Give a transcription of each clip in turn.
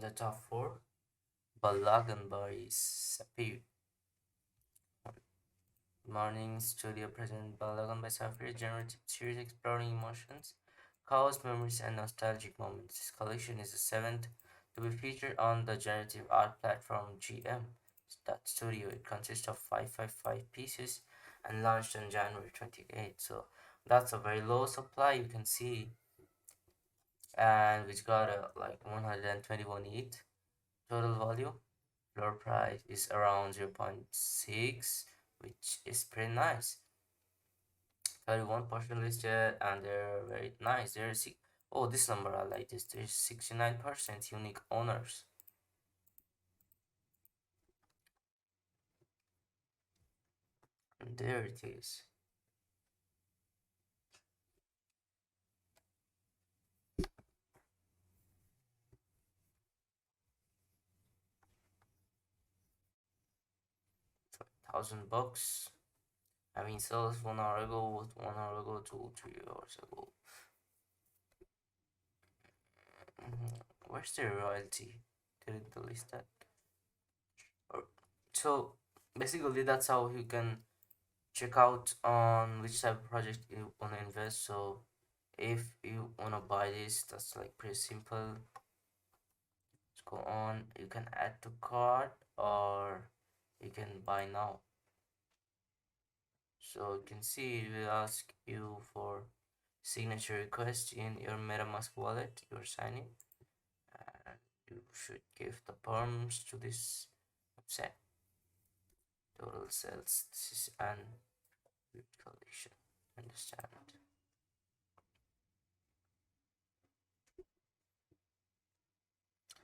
The top four: Balagan by Sapir. Morning Studio present Balagan by Sapir, generative series exploring emotions, chaos, memories, and nostalgic moments. This collection is the seventh to be featured on the generative art platform GM. Studio. It consists of 555 pieces and launched on January 28th. So that's a very low supply, you can see, and which got a like 121 ETH total value. Floor price is around 0.6, which is pretty nice. 31% listed, and they're very nice. Oh, this number I like this. There's 69% unique owners. And there it is. $1,000. I mean, sales 1 hour ago, 1 hour ago, 2, 3 hours ago. Where's the royalty? Didn't delete that. So basically, that's how you can check out on which type of project you wanna invest. So if you wanna buy this, that's like pretty simple. Let's go on. You can add to cart or you can buy now. So you can see it will ask you for signature request in your MetaMask wallet you're signing, and you should give the perms to this website. Total sales. This is an collection. Understand?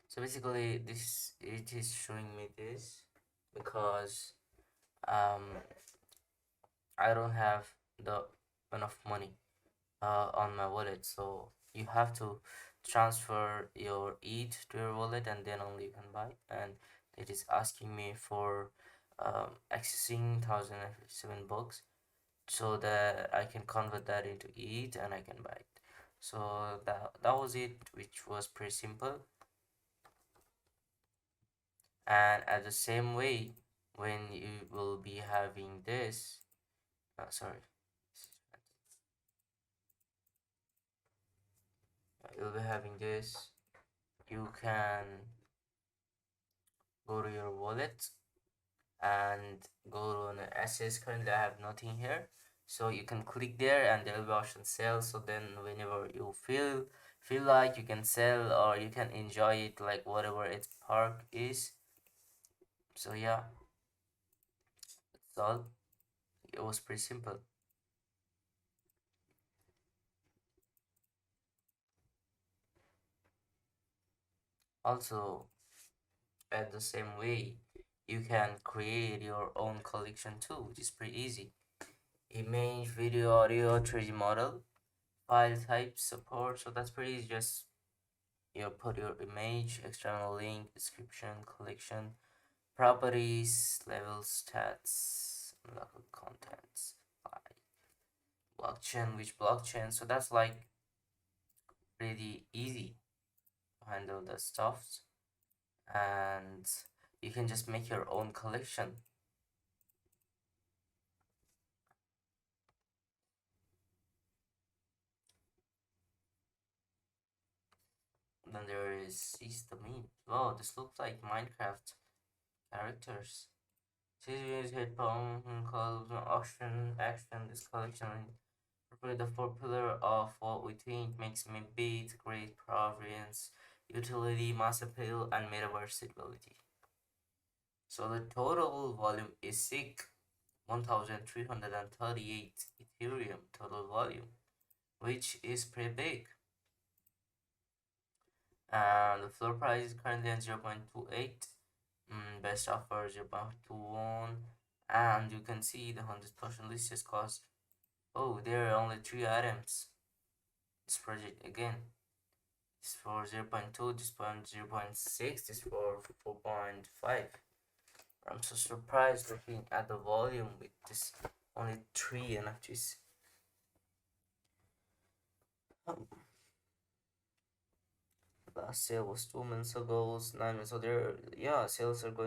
So basically, this it is showing me this because I don't have the enough money on my wallet, so you have to transfer your ETH to your wallet and then only you can buy. And it is asking me for accessing 1,057 bucks so that I can convert that into ETH and I can buy it. So that was it, which was pretty simple. And at the same way, when you will be having this, sorry, you'll be having this, you can go to your wallet and go to an assets. Currently I have nothing here, so you can click there and there will be option sell. So then whenever you feel like, you can sell or you can enjoy it like whatever its park is. So yeah, that's all. It was pretty simple. Also, at the same way, you can create your own collection too, which is pretty easy. Image, video, audio, 3D model, file type support. So that's pretty easy. Just you put your image, external link, description, collection, properties, level, stats, local contents, blockchain, which blockchain. So that's like pretty easy to handle the stuff, and you can just make your own collection. Then there is the meme. Wow, this looks like Minecraft characters. Series, hit poem, clubs, auction, action. This collection really the four pillar of what we think makes me beat, great provenance, utility, mass appeal, and metaversibility. So the total volume is sick, 1,338 Ethereum total volume, which is pretty big. And the floor price is currently at 0.28. Best offer 0.21. And you can see the 100% listed cost. Oh, there are only 3 items. This project again. This for 0.2, this for 0.6, this for 4.5. I'm so surprised looking at the volume with this only 3 NFTs. sale was 2 months ago, 9 months. So there, yeah, sales are going